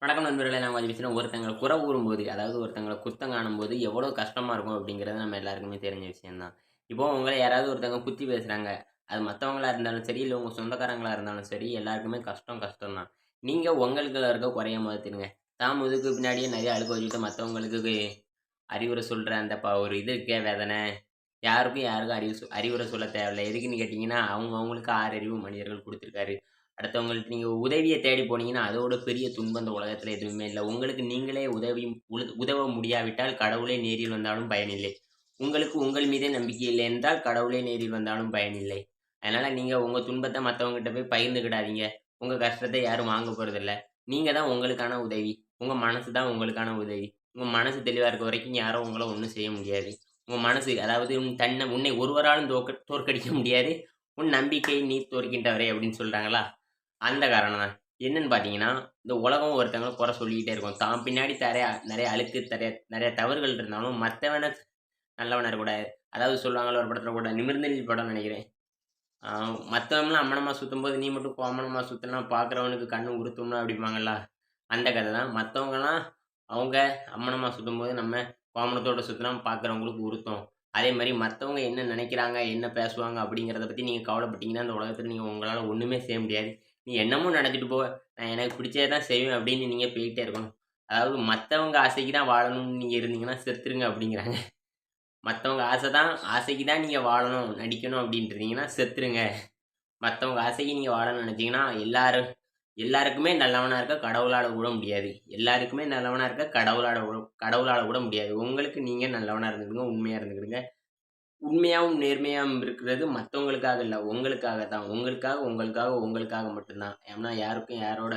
வணக்கம் நண்பர்களே! நான் கொஞ்சம் பேசுறேன். ஒருத்தங்கள குறை கூறும்போது, அதாவது ஒருத்தங்கள குத்தம் காணும்போது எவ்வளோ கஷ்டமா இருக்கும் அப்படிங்கிறது நம்ம எல்லாருக்குமே தெரிஞ்ச விஷயம் தான். இப்போ உங்கள யாராவது ஒருத்தவங்க குத்தி பேசுறாங்க. அது மத்தவங்களா இருந்தாலும் சரி, இல்ல உங்க சொந்தக்காரங்களா இருந்தாலும் சரி, எல்லாருக்குமே கஷ்டம் கஷ்டம் தான். நீங்க உங்களுக்குள்ள இருக்க குறைய மாத்துங்க. தான் முதுகுக்கு பின்னாடியே நெறைய அழுக்க வச்சுக்கிட்டு மத்தவங்களுக்கு அறிவுரை சொல்ற அந்த ஒரு இது இருக்கே வேதனை, யாருக்கும் அறிவுரை சொல்ல தேவையில்ல. எதுக்குன்னு கேட்டீங்கன்னா, அவங்களுக்கு 6 அறிவு மனிதர்கள் குடுத்துருக்காரு. அடுத்தவங்கள்ட்ட நீங்க உதவிய தேடி போனீங்கன்னா, அதோட பெரிய துன்பம் இந்த உலகத்துல எதுவுமே இல்ல. உங்களுக்கு நீங்களே உதவ முடியாவிட்டால் கடவுளே நேரில் வந்தாலும் பயனில்லை. உங்களுக்கு உங்கள் மீதே நம்பிக்கை இல்லை என்றால், கடவுளே நேரில் வந்தாலும் பயனில்லை. அதனால நீங்க உங்க துன்பத்த மத்தவங்ககிட்ட போய் பகிர்ந்துக்கிடாதீங்க. உங்க கஷ்டத்த யாரும் வாங்க போறதில்ல. நீங்க தான் உங்களுக்கான உதவி. உங்க மனசு தான் உங்களுக்கான உதவி. உங்க மனசு தெளிவா இருக்க வரைக்கும் யாரும் உங்கள ஒண்ணும் செய்ய முடியாது. உங்க மனசு அதாவது உன்னை ஒருவராலும் தோற்கடிக்க முடியாது. "உன் நம்பிக்கை நீ தோற்கின்றவரே" அப்படின்னு சொல்றாங்களா? அந்த காரணம் தான். என்னன்னு பார்த்தீங்கன்னா, இந்த உலகம் ஒருத்தங்கள குறை சொல்லிக்கிட்டே இருக்கும். தான் பின்னாடி நெறைய அழுக்கு நெறைய தவறுகள் இருந்தாலும், மத்தவன நல்லவனா இருக்கக்கூடாது. அதாவது சொல்லுவாங்கல்ல ஒரு படத்துல கூட, நிமிர்ந்து நில் படம்னு நெனைக்கிறேன். ஆ மத்தவன்லாம் அம்மனமா சுத்தும்போது, நீ மட்டும் கோமணமா சுத்துனா பார்க்குறவனுக்கு கண்ணு உறுத்தும்னு அப்படிம்பாங்கல்ல. அந்த கதை தான். மத்தவங்கலாம் அவங்க அம்மனமா சுத்தும்போது, நம்ம கோமணத்தோட சுத்துனா பார்க்குறவங்களுக்கு உறுத்தும். அதேமாரி மத்தவங்க என்ன நெனைக்கிறாங்க, என்ன பேசுவாங்க அப்படிங்கிறத பத்தி நீங்க கவலைப்பட்டீங்கன்னா, இந்த உலகத்துல உங்களால ஒண்ணுமே செய்ய முடியாது. நீ என்னமோ நெனச்சுட்டு போ. நான் எனக்கு பிடிச்சத தான் செய்வேன் அப்படின்னு நீங்க போயிட்டே இருக்கணும். அதாவது மத்தவங்க ஆசைக்கு தான் வாழணும்னு நீங்க இருந்தீங்கன்னா, செத்துருங்க அப்படிங்கிறாங்க. மத்தவங்க ஆசைக்கு தான் நீங்க வாழணும், நடிக்கணும் அப்படின்ட்டு இருந்தீங்கன்னா, செத்துருங்க. மத்தவங்க ஆசைக்கு நீங்க வாழணும்னு நெனச்சீங்கன்னா, எல்லாருக்குமே நல்லவனா இருக்க கடவுளால கூட முடியாது. எல்லாருக்குமே நல்லவனா இருக்க கடவுளால கூட முடியாது. உங்களுக்கு நீங்க நல்லவனா இருந்துக்கிடுங்க, உண்மையா இருந்துக்கிடுங்க. உண்மையாவும், நேர்மையாவும் இருக்கிறது மத்தவங்களுக்காக இல்ல, உங்களுக்காக தான். உங்களுக்காக மட்டும் தான். ஏன்னா யாருக்கும் யாரோட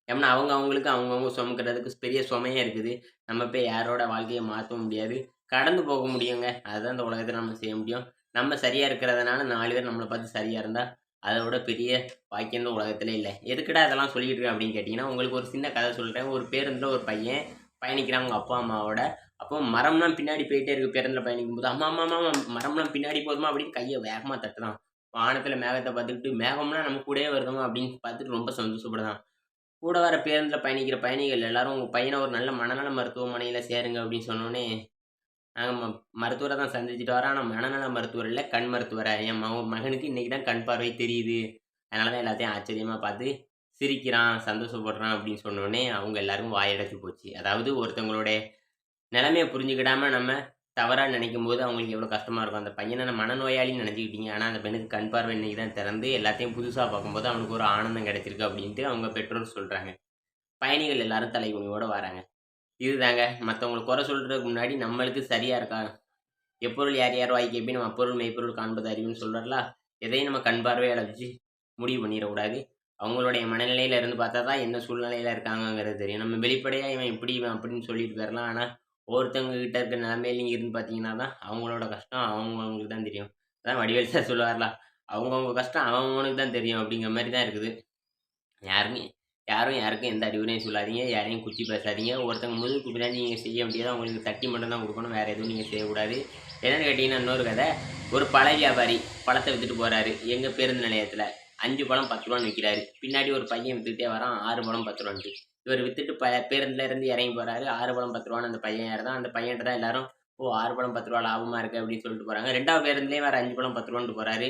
ஏன்னா அவங்கவங்களுக்கு சுமக்கிறதுக்கு பெரிய சுமையே இருக்குது. நம்ம போய் யாரோட வாழ்க்கைய மாத்தவும் முடியாது. கடந்து போக முடியுங்க. அதுதான் இந்த உலகத்துல நம்ம செய்ய முடியும். நம்ம சரியா இருக்கிறதுனால 4 பேர் நம்மள பார்த்து சரியா இருந்தா, அத விட பெரிய பாக்கியம் இந்த உலகத்திலே இல்ல. எதுக்குடா இதெல்லாம் சொல்லிட்டு இருக்கேன் அப்படின்னு கேட்டீங்கன்னா, உங்களுக்கு ஒரு சின்ன கதை சொல்றேன். ஒரு பேருந்துல ஒரு பையன் பயணிக்கிறான் அவங்க அப்பா, அம்மாவோட. அப்போ மரம்லாம் பின்னாடி போயிட்டே இருக்கு பேருந்துல பயணிக்கும்போது, "அம்மா, அம்மா, அம்மா மரம்லாம் பின்னாடி போதும்மா" அப்படின்னு கைய வேகமா தட்டுறான். வானத்துல மேகத்த பார்த்துக்கிட்டு, "மேகம்லாம் நம்ம கூடயே வருதும்மா" அப்படின்னு பார்த்துட்டு ரொம்ப சந்தோஷப்படுறான். கூட வர பேருந்துல பயணிக்கிற பயணிகள் எல்லாரும், "உங்க பையன ஒரு நல்ல மனநல மருத்துவமனையில சேருங்க" அப்படின்னு சொன்னோனே, நாங்க மருத்துவர தான் சந்திச்சுட்டு வரோம். ஆனா மனநல மருத்துவர் இல்ல, கண் மருத்துவர. என் மகனுக்கு இன்னைக்கு தான் கண் பார்வை தெரியுது. அதனால தான் எல்லாத்தையும் ஆச்சரியமா பார்த்து சிரிக்கிறான், சந்தோஷப்படுறான் அப்படின்னு சொன்னோனே, அவங்க எல்லாருக்கும் வாயடைச்சு போச்சு. அதாவது ஒருத்தவங்களுடைய நிலைமைய புரிஞ்சுக்கிடாம நம்ம தவறா நினைக்கும்போது, அவங்களுக்கு எவ்வளோ கஷ்டமா இருக்கும். அந்த பையன நான் மனநோயாளின்னு நினைச்சுக்கிட்டீங்க. ஆனா அந்த பெண்ணுக்கு கண் பார்வை இன்னைக்கு தான் திறந்து, எல்லாத்தையும் புதுசா பார்க்கும்போது அவனுக்கு ஒரு ஆனந்தம் கிடைச்சிருக்கு அப்படின்ட்டு அவங்க பெற்றோர் சொல்றாங்க. பயணிகள் எல்லாரும் தலைகுனிவோட வராங்க. இதுதாங்க மத்தவங்கள குறை சொல்றதுக்கு முன்னாடி நம்மளுக்கு சரியா இருக்கா? "எப்பொருள் யார் யார் வாய் கேட்பினும் அப்பொருள் மெய்ப்பொருள் காண்பது அறிவுன்னு சொல்றார்ல. எதையும் நம்ம கண் பார்வையால வச்சு முடிவு பண்ணிறக்கூடாது. அவங்களுடைய மனநிலையில இருந்து பார்த்தா தான் என்ன சூழ்நிலையில இருக்காங்கங்கிறது தெரியும். நம்ம வெளிப்படையா இவன் இப்படி, இவன் அப்படின்னு சொல்லிட்டு போயிரலாம். ஆனா, ஒவ்வொருத்தவங்க கிட்ட இருக்க நிலைமையில நீங்க இருந்து பார்த்தீங்கன்னா தான், அவங்களோட கஷ்டம் அவங்கவங்களுக்கு தான் தெரியும். அதான் வடிவேலு சார் சொல்லுவார்ல, "அவங்கவங்க கஷ்டம் அவங்கவனுக்கு தான் தெரியும்." அப்படிங்கிற மாரி தான் இருக்குது. யாருமே யாரும் யாருக்கும் எந்த அறிவுரையும் சொல்லாதீங்க. யாரையும் குத்தி பேசாதீங்க. ஒருத்தவங்க முதுகுக்கு பின்னாடி நீங்க செய்ய வேண்டியத அவங்களுக்கு தட்டி மட்டும் தான் குடுக்கணும். வேற எதுவும் நீங்க செய்யக்கூடாது. என்னன்னு கேட்டீங்கன்னா, இன்னொரு கதை. ஒரு பழ வியாபாரி பழத்த வித்துட்டு போறாரு. எங்க பேருந்து நிலையத்துல. 5 பழம் ரூ. 10ன்னு விக்கிறாரு. பின்னாடி ஒரு பையன் வித்துக்கிட்டே வரான். 6 பழம் ரூ. 10ன்ட்டு. இவரு வித்துட்டு பேருந்துல இருந்து இறங்கி போறாரு. 6 பழம் ரூ. 10ன்னு அந்த பையன் ஏறுறான். அந்த பையன்ட்ட தான் எல்லாரும், "ஓ! 6 பழம் ரூ. 10 லாபமா இருக்கு" அப்படின்னு சொல்லிட்டு போறாங்க. 2வது பேருந்துலயும் வேற 5 பழம் ரூ. 10ன்ட்டு போறாரு.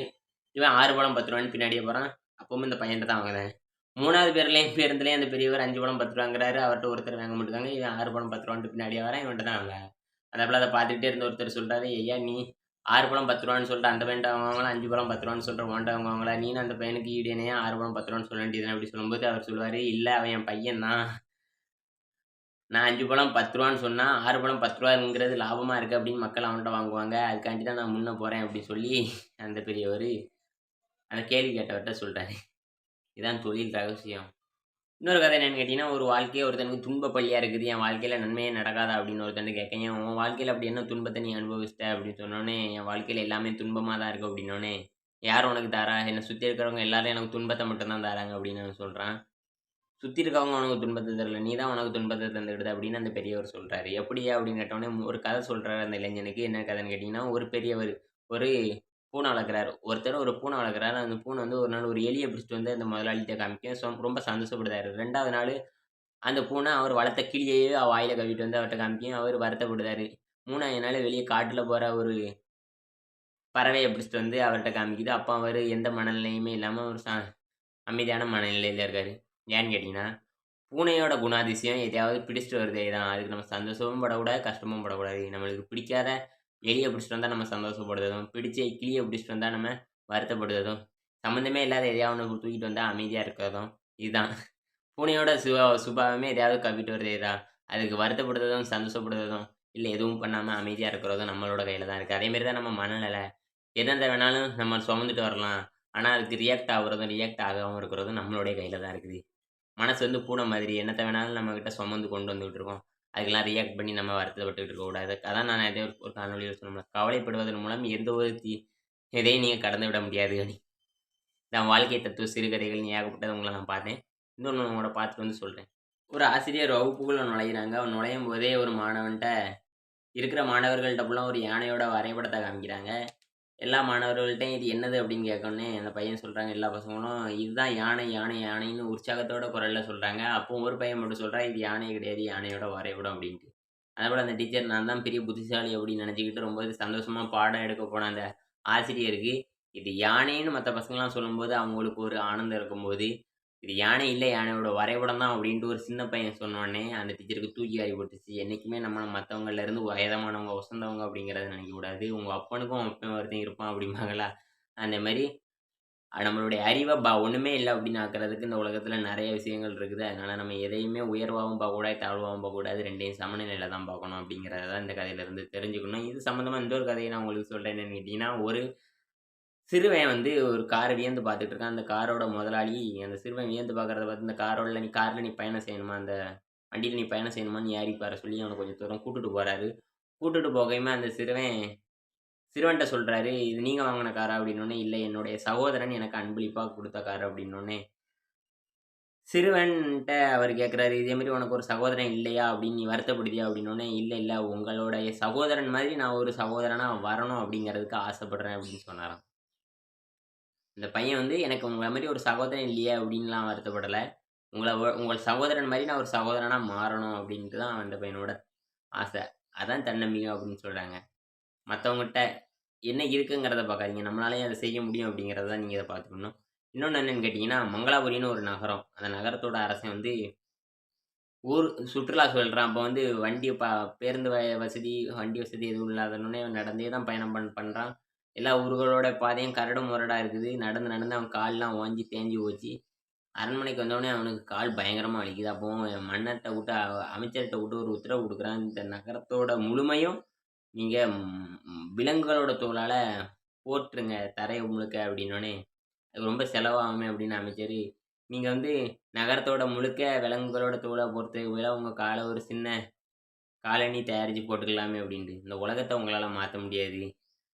இவன் 6 பழம் ரூ. 10ன்னு பின்னாடியே போறான். அப்பவும் இந்த பையன்ட்ட தான் வாங்குறாங்க. 3வது பேருந்துலயும் அந்த பெரியவர் 5 பழம் ரூ. 10ங்கிறாரு. அவர்ட்ட ஒருத்தர் வாங்க மாட்டுக்காங்க. இவன் 6 பழம் ரூ. 10ன்ட்டு பின்னாடியே வரான். இவன்ட்ட தான் வாங்குறாங்க. அந்தாப்புல அத பார்த்துக்கிட்டே இருந்த ஒருத்தர் சொல்றாரு, "ஐயா நீ 6 பழம் ரூ. 10ன்னு சொல்லிட்டு அந்த பையன்ட்ட வாங்குவாங்களா, 5 பழம் ரூ. 10ன்னு சொல்ற உன்ட்ட வாங்குவாங்களா? நீனும் அந்த பையனுக்கு ஈடு இணையா 6 பழம் ரூ. 10ன்னு சொல்ல வேண்டியது தானே" அப்படி சொல்லும்போது அவர் சொல்லுவாரு, "இல்ல அவன் என் பையன் தான். நான் 5 பழம் ரூ. 10ன்னு சொன்னா 6 பழம் ரூ. 10ங்கிறது லாபமா இருக்கு அப்படின்னு மக்கள் அவன்ட்ட வாங்குவாங்க. அதுக்காண்டி தான் நான் முன்ன போறேன்" அப்படின்னு சொல்லி அந்த பெரியவரு அந்த கேள்வி கேட்டவர்ட்ட சொல்றாரு. இதான் தொழில் ரகசியம். இன்னொரு கதை என்னன்னு கேட்டீங்கன்னா, ஒரு வாழ்க்கையே ஒருத்தனுக்கு துன்ப பள்ளியா இருக்குது. என் வாழ்க்கையில நன்மையே நடக்காதா? அப்படின்னு ஒருத்தன்ட்ட கேட்கேன். "ஏன் உன் வாழ்க்கையில அப்படி என்ன துன்பத்த நீ அனுபவிச்சிட்ட?" அப்படின்னு சொன்னோனே, "என் வாழ்க்கையில எல்லாமே துன்பமா தான் இருக்கு" அப்படின்னோனே, "யார் உனக்கு தாரா? என்ன சுத்தி இருக்கிறவங்க எல்லாரும் எனக்கு துன்பத்த மட்டும் தான் தாராங்க" அப்படின்னு அவன் சொல்றான். "சுத்தி இருக்கவங்க உனக்கு துன்பத்த தரல. நீ தான் உனக்கு துன்பத்த தந்துக்கிட்ட" அப்படின்னு அந்த பெரியவர் சொல்றாரு. "எப்படியா?" அப்படின்னு கேட்டோனே, ஒரு கதை சொல்றாரு அந்த இளைஞனுக்கு. என்ன கதைன்னு கேட்டீங்கன்னா, ஒரு பெரியவர் ஒரு பூனை வளர்க்குறாரு. ஒருத்தர் ஒரு பூனை வளர்க்குறாரு. அந்த பூனை வந்து ஒரு நாள் ஒரு எலிய பிடிச்சிட்டு வந்து அந்த முதலாளிட்ட காமிக்கும். ரொம்ப சந்தோஷப்படுறாரு. 2வது நாளு அந்த பூனை அவர் வளர்த்த கிளியையே வாயில கவ்விட்டு வந்து அவர்ட்ட காமிக்கும். அவர் வருத்தப்படுறாரு. 3வது நாள் வெளிய காட்டுல போற ஒரு பறவைய பிடிச்சிட்டு வந்து அவர்ட்ட காமிக்குது. அப்ப அவரு எந்த மனநிலையுமே இல்லாம ஒரு அமைதியான மனநிலையில இருக்காரு. ஏன்னு கேட்டீங்கன்னா, பூனையோட குணாதிசயம் எதையாவது பிடிச்சிட்டு வருதே தான். அதுக்கு நம்ம சந்தோஷமும் படக்கூடாது, கஷ்டமும் படக்கூடாது. நம்மளுக்கு பிடிக்காத எலிய பிடிச்சிட்டு வந்தா நம்ம சந்தோஷப்படுறதும், பிடிச்ச கிளிய பிடிச்சிட்டு வந்தா நம்ம வருத்தப்படுறதும், சம்மந்தமே இல்லாத எதையாவது ஒண்ணு தூக்கிட்டு வந்தா அமைதியா இருக்கிறதும், இதுதான். பூனையோட சுபாவமே எதையாவது கவ்விட்டு வருதே தான். அதுக்கு வருத்தப்படுறதும், சந்தோஷப்படுறதும், இல்ல எதுவும் பண்ணாம அமைதியா இருக்கிறதும் நம்மளோட கையில தான் இருக்கு. அதேமாரி தான் நம்ம மனநிலை. எதெந்த வேணாலும் நம்ம சுமந்துட்டு வரலாம். ஆனா, அதுக்கு ரியாக்ட் ஆகுறதும், ரியாக்ட் ஆகாம இருக்கிறதும் நம்மளுடைய கையில தான் இருக்குது. மனசு வந்து பூனை மாதிரி. என்னத்த வேணாலும் நம்மகிட்ட சுமந்து கொண்டு வந்துகிட்டு இருக்கும். அதுக்கெல்லாம் ரியாக்ட் பண்ணி நம்ம வருத்தப்பட்டுக்கிட்டு இருக்கக்கூடாது. அதான் நான் ஏதோ ஒரு காணொளியில சொன்னோம்ல, கவலைப்படுவதன் மூலம் எந்த ஒரு எதையும் நீங்க கடந்து விட முடியாது. இதான் வாழ்க்கை தத்துவ சிறுகதைகள்னு ஏகப்பட்டது உங்கள நான் பார்த்தேன். இன்னொன்னு உங்களோட பார்த்துட்டு வந்து சொல்றேன். ஒரு ஆசிரியர் வகுப்புக்குள்ள நுழையிறாங்க. நுழையும்போதே ஒரு மாணவன்ட்ட இருக்கிற மாணவர்கள்ட்ட ஃபுல்லா ஒரு யானையோட வரைபடத்த காமிக்கிறாங்க. எல்லா மாணவர்கள்ட்டயும் இது என்னது அப்படின்னு கேட்கவுடனே, அந்த பையன் சொல்றாங்க எல்லா பசங்களும், "இதுதான் யானை, யானை, யானைன்னு" உற்சாகத்தோட குரல்ல சொல்றாங்க. அப்போ ஒரு பையன் மட்டும் சொல்றான், "இது யானை கிடையாது, யானையோட வரைபடம்" அப்படின்ட்டு. அதேபோல அந்த டீச்சர் நான் தான் பெரிய புத்திசாலி அப்படின்னு நினைச்சுக்கிட்டு ரொம்ப சந்தோஷமா பாடம் எடுக்க போன அந்த ஆசிரியருக்கு, இது யானைன்னு மத்த பசங்கலாம் சொல்லும்போது, அவங்களுக்கு ஒரு ஆனந்தம் இருக்கும்போது, இது யானை இல்ல, யானையோட வரைபடம் தான் அப்படின்ட்டு ஒரு சின்ன பையன் சொன்னோனே, அந்த டீச்சருக்கு தூக்கி வாரி போட்டுருச்சு. என்னைக்குமே நம்ம மத்தவங்கள்ல இருந்து உயரமானவங்க, உசந்தவங்க அப்படிங்கிறத நினைக்கக்கூடாது. உங்க அப்பனுக்கும் அப்பன் ஒருத்தன் இருப்பான் அப்படிம்பாங்கல்ல, அந்த மாரி நம்மளுடைய அறிவ ஒண்ணுமே இல்ல அப்படின்னு ஆக்குறதுக்கு இந்த உலகத்துல நெறைய விஷயங்கள் இருக்குது. அதனால நம்ம எதையுமே உயர்வாவும் பார்க்கக்கூடாது, தாழ்வாவும் பார்க்கக்கூடாது. 2யும் சமநிலையில தான் பார்க்கணும் அப்படிங்கிறத தான் இந்த கதையிலருந்து தெரிஞ்சுக்கணும். இது சம்மந்தமா இன்னொரு கதைய நான் உங்களுக்கு சொல்றேன். என்னன்னு கேட்டீங்கன்னா, ஒரு சிறுவன் வந்து ஒரு கார வியந்து பார்த்துட்டு இருக்கான். அந்த காரோட முதலாளி அந்த சிறுவன் வியந்து பார்க்கிறத பார்த்து, "இந்த கார்ல நீ பயணம் செய்யணுமா? அந்த வண்டியில நீ பயணம் செய்யணுமான்னு ஏறி பார" சொல்லி அவன கொஞ்சம் தூரம் கூட்டிட்டு போறாரு. கூட்டிட்டு போகையுமே அந்த சிறுவன்ட்ட சொல்றாரு, "இது நீங்க வாங்குன காரா?" அப்படின்னோனே, "இல்ல என்னுடைய சகோதரன் எனக்கு அன்பளிப்பா குடுத்த கார்" அப்படின்னோனே, சிறுவன்ட்ட அவரு கேட்கிறாரு, "இதே மாரி உனக்கு ஒரு சகோதரன் இல்லையா? அப்படின்னு நீ வருத்தப்படுதியா?" அப்படின்னோனே, "இல்ல, இல்ல உங்களுடைய சகோதரன் மாதிரி நான் ஒரு சகோதரனா வரணும் அப்படிங்கிறதுக்கு ஆசைப்படுறேன்" அப்படின்னு சொன்னாராம். இந்த பையன் வந்து, "எனக்கு உங்கள மாரி ஒரு சகோதரன் இல்லையே" அப்படின்லாம் வருத்தப்படல. உங்கள் சகோதரன் மாரி நான் ஒரு சகோதரனா மாறணும் அப்படின்ட்டு தான் அந்த பையனோட ஆசை. அதான் தன்னம்பிக்கை அப்படின்னு சொல்றாங்க. மத்தவங்கட்ட என்ன இருக்குங்கிறத பார்க்காதீங்க. நம்மளாலயும் அத செய்ய முடியும் அப்படிங்கிறத தான் நீங்க இத பார்த்துக்கணும். இன்னொன்னு என்னன்னு கேட்டீங்கன்னா, மங்களாபுரின்னு ஒரு நகரம். அந்த நகரத்தோட அரசன் வந்து சுற்றுலா சொல்றான். அப்ப வந்து பேருந்து வசதி, வண்டி வசதி எதுவும் இல்லாதோனே நடந்தே தான் பயணம் பண்றான். எல்லா ஊர்களோட பாதையும் கரடு முரடா இருக்குது. நடந்து நடந்து அவன் கால்லாம் ஓஞ்சு தேஞ்சு போச்சு. அரண்மனைக்கு வந்தோனே அவனுக்கு கால் பயங்கரமா வலிக்குது. அப்போ மன்னர்ட்ட விட்டு அமைச்சர்ட்ட விட்டு ஒரு உத்தரவு குடுக்குறான். இந்த நகரத்தோட முழுமையும் நீங்க விலங்குகளோட தோலால போற்றுங்க தரைய முழுக்க அப்படின்னோனே, அது ரொம்ப செலவாகுமே அப்படின்னு அமைச்சரு, நீங்க வந்து நகரத்தோட முழுக்க விலங்குகளோட தோலா போர்றதுக்கு பதிலா உங்க கால ஒரு சின்ன காலணி தயாரிச்சு போட்டுக்கலாமே அப்படின்ட்டு. இந்த உலகத்த உங்களால மாத்த முடியாது.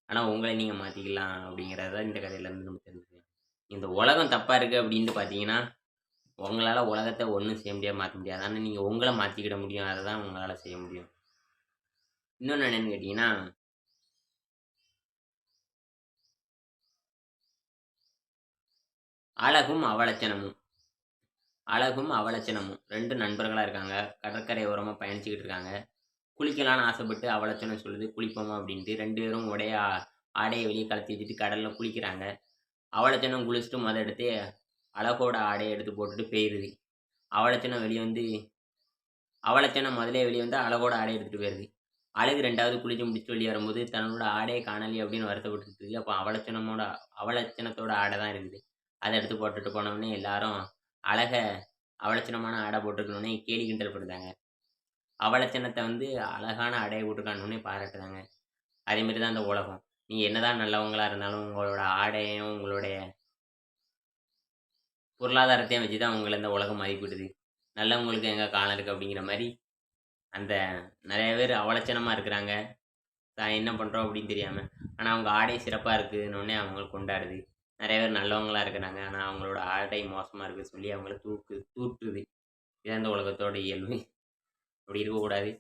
ஆனா உங்கள நீங்க மாத்திக்கலாம் அப்படிங்கிறத இந்த கதையிலருந்து நம்ம தெரிஞ்சுக்கலாம். இந்த உலகம் தப்பா இருக்கு அப்படின்ட்டு பார்த்தீங்கன்னா, உங்களால உலகத்த ஒண்ணும் செய்ய முடியாது, மாத்த முடியாது. ஆனா நீங்க உங்கள மாத்திக்கிட முடியும். அததான் உங்களால செய்ய முடியும். இன்னொன்னு என்னன்னு கேட்டீங்கன்னா, அழகும் அவலட்சணமும். அழகும் அவலட்சணமும் 2 நண்பர்களா இருக்காங்க. கடற்கரை ஓரமா பயணிச்சுக்கிட்டு இருக்காங்க. குளிக்கலான்னு ஆசைப்பட்டு அவலட்சணம் சொல்லுது, குளிப்போமா அப்படின்ட்டு. 2 பேரும் ஆடைய வெளிய கழட்டி வச்சுட்டு கடல்ல குளிக்கிறாங்க. அவலட்சணம் குளிச்சுட்டு எடுத்து அழகோட ஆடைய எடுத்து போட்டுட்டு போயிருது. அவலட்சணம் வெளிய வந்து அவலட்சணம் முதலே வெளிய வந்து அழகோட ஆடைய எடுத்துட்டு போயிருது. அழகு 2வது குளிச்சு முடிச்சுட்டு வெளிய வரும்போது, தன்னோட ஆடைய காணலையே அப்படின்னு வருத்தப்பட்டுட்டு இருக்கு. அப்ப அவலட்சணத்தோட ஆடை தான் இருக்குது. அத எடுத்து போட்டுட்டு போனோனே எல்லாரும் அழக அவலட்சணமான ஆடை போட்டிருக்கனோனே கேலி கிண்டல் பண்றாங்க. அவலட்சணத்த வந்து அழகான ஆடைய போட்டுருக்கான்னோனே பாராட்டுறாங்க. அதே மாரி தான் இந்த உலகம். நீங்க என்னதான் நல்லவங்களா இருந்தாலும், உங்களோட ஆடையையும், உங்களுடைய பொருளாதாரத்தையும் வச்சு தான் உங்கள இந்த உலகம் மதிப்பிடுது. நல்லவங்களுக்கு எங்க காலம் இருக்கு அப்படிங்கிற மாரி, அந்த நெறைய பேர் அவலட்சணமா இருக்கிறாங்க. தான் என்ன பண்றோம் அப்படின்னு தெரியாம. ஆனா அவங்க ஆடை சிறப்பா இருக்குன்னோனே அவங்கள கொண்டாடுது. நெறைய பேர் நல்லவங்களா இருக்கிறாங்க. ஆனா அவங்களோட ஆடை மோசமா இருக்குன்னு சொல்லி அவங்கள தூற்றுது. இதான் இந்த உலகத்தோட இயல்பு. அப்படி இருக்கக்கூடாது.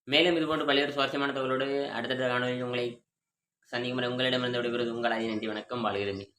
மேலும் இதுபோன்ற பல்வேறு சுவாரஸ்யமான தகவலோடு அடுத்தடுத்த காணொளியில் உங்களை சந்திக்கும் வரை உங்களிடமிருந்து விடைபெறுவது உங்கள் ஆதி. நன்றி, வணக்கம். வாழ்க